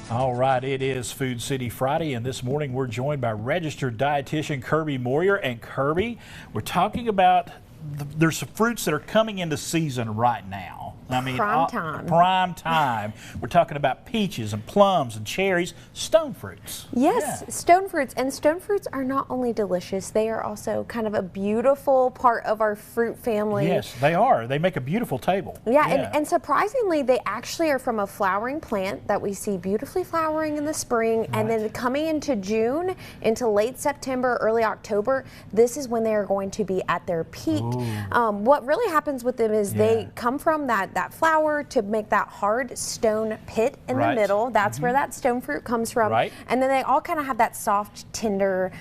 All right, it is Food City Friday, and this morning we're joined by registered dietitian Kirby Moir. And Kirby, we're talking about there's some fruits that are coming into season right now. I mean, prime time. Prime time. We're talking about peaches and plums and cherries, stone fruits. Yes, yeah. Stone fruits. And stone fruits are not only delicious, they are also kind of a beautiful part of our fruit family. Yes, they are. They make a beautiful table. Yeah, and surprisingly, they actually are from a flowering plant that we see beautifully flowering in the spring. Right. And then coming into June, into late September, early October, this is when they are going to be at their peak. What really happens with them is they come from that flower to make that hard stone pit in the middle. That's where that stone fruit comes from. Right. And then they all kind of have that soft, tender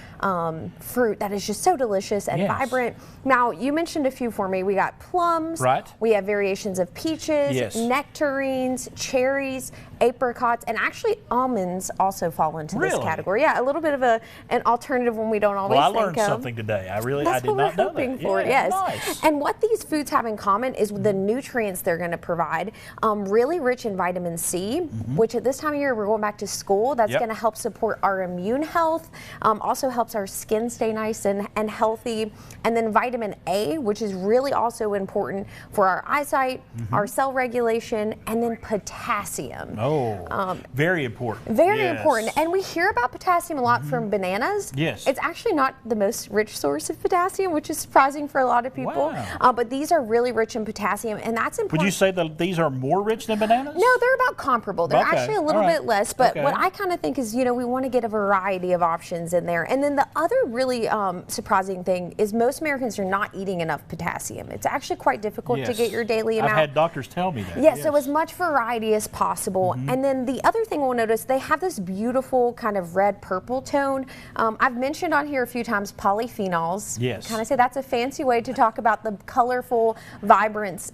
fruit that is just so delicious and vibrant. Now, you mentioned a few for me. We got plums. Right. We have variations of peaches, nectarines, cherries, apricots, and actually almonds also fall into this category. Yeah, a little bit of an alternative when we don't always think of. Well, I learned something today. I did not know that. That's what we're hoping for, yes. Nice. And what these foods have in common is the nutrients they're going to provide. Really rich in vitamin C, which at this time of year we're going back to school. That's going to help support our immune health. Also helps our skin stay nice and healthy. And then vitamin A, which is really also important for our eyesight, our cell regulation, and then potassium. Oh, very important. Very important. And we hear about potassium a lot from bananas. Yes. It's actually not the most rich source of potassium, which is surprising for a lot of people. Wow. But these are really rich in potassium, and that's important. Would you say that these are more rich than bananas? No, they're about comparable. They're actually a little bit less, but what I kind of think is, we want to get a variety of options in there. And then the other really surprising thing is most Americans are not eating enough potassium. It's actually quite difficult to get your daily amount. I've had doctors tell me that. Yes, so as much variety as possible. And then the other thing we'll notice, they have this beautiful kind of red-purple tone. I've mentioned on here a few times polyphenols. Yes. Kind of say that's a fancy way to talk about the colorful vibrance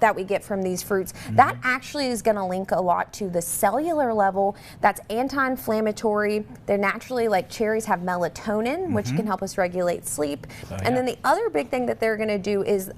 that we get from these fruits. That actually is going to link a lot to the cellular level. That's anti-inflammatory. They're naturally, like cherries, have melatonin, which can help us regulate sleep. And then the other big thing that they're going to do is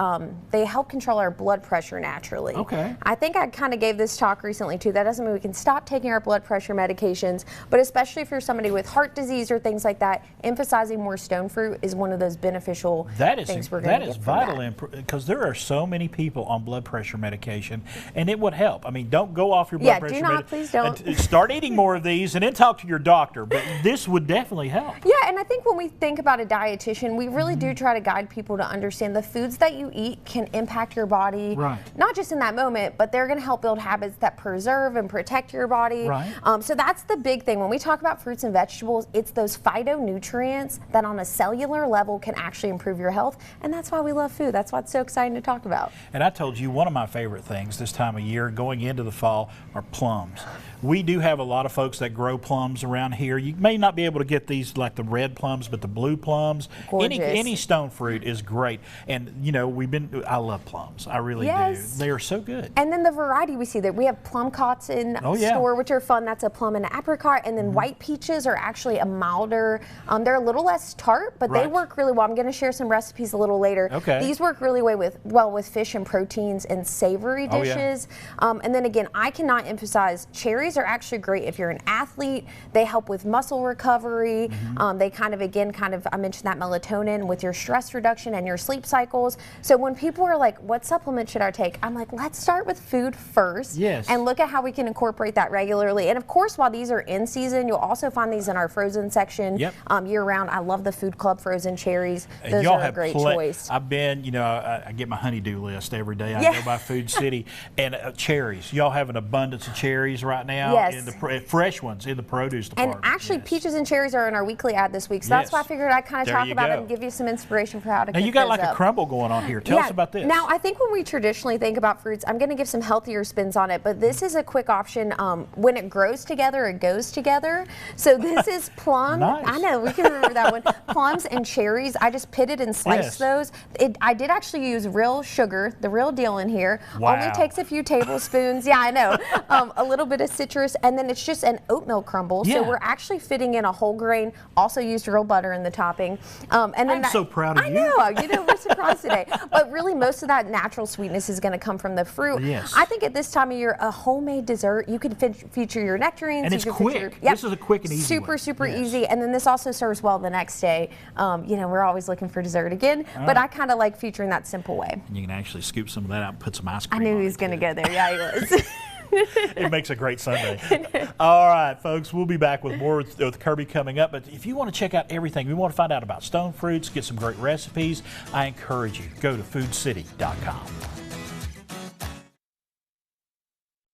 they help control our blood pressure naturally. I think I kind of gave this talk recently too. That doesn't mean we can stop taking our blood pressure medications, but especially if you're somebody with heart disease or things like that, emphasizing more stone fruit is one of those beneficial things we're going to get from that. That is vital, because there are so many people on blood pressure medication, and it would help. I mean, don't go off your blood pressure. Please don't. Start eating more of these and then talk to your doctor, but this would definitely help. Yeah, and I think when we think about a dietitian, we really do try to guide people to understand the foods that you eat can impact your body, not just in that moment, but they're going to help build habits that preserve and protect your body. So that's the big thing. When we talk about fruits and vegetables, it's those phytonutrients that on a cellular level can actually improve your health, and that's why we love food. That's why it's so exciting to talk about. And I told you one of my favorite things this time of year going into the fall are plums. We do have a lot of folks that grow plums around here. You may not be able to get these like the red plums, but the blue plums, any stone fruit is great. And I love plums. I really do. They are so good. And then the variety we see that we have plum cots in store, which are fun. That's a plum and an apricot. And then white peaches are actually a milder. They're a little less tart, but they work really well. I'm going to share some recipes a little later. These work really well with fish and proteins and savory dishes. And then again, I cannot emphasize cherries are actually great if you're an athlete. They help with muscle recovery. They I mentioned that melatonin with your stress reduction and your sleep cycles. So when people are like, what supplement should I take? I'm like, let's start with food first and look at how we can incorporate that regularly. And of course, while these are in season, you'll also find these in our frozen section year round. I love the Food Club frozen cherries. Those are a great choice. I've been, I get my honey-do list every day. I go by Food City. And cherries. Y'all have an abundance of cherries right now. In the fresh ones in the produce department. And actually, peaches and cherries are in our weekly ad this week, so that's why I figured I'd kind of talk about it and give you some inspiration for how to cook those up. Now you got like a crumble going on here. Tell us about this. Now, I think when we traditionally think about fruits, I'm going to give some healthier spins on it, but this is a quick option. When it grows together, it goes together. So this is plum. I know, we can remember that one. Plums and cherries. I just pitted and sliced those. I did actually use real sugar, the real deal in here. Only takes a few tablespoons. Yeah, I know. A little bit of citric citrus, and then it's just an oatmeal crumble. Yeah. So we're actually fitting in a whole grain, also used real butter in the topping. And then I'm so proud of you. I know, we're surprised today. But really, most of that natural sweetness is going to come from the fruit. Yes. I think at this time of year, a homemade dessert, you could feature your nectarines. And it's quick. This is a quick and easy one. Super easy. And then this also serves well the next day. We're always looking for dessert again, but I kind of like featuring that simple way. And you can actually scoop some of that out and put some ice cream on it. I knew he was going to go there. Yeah, he was. It makes a great Sunday. All right, folks, we'll be back with more with Kirby coming up. But if you want to check out everything, we want to find out about stone fruits, get some great recipes, I encourage you, go to foodcity.com.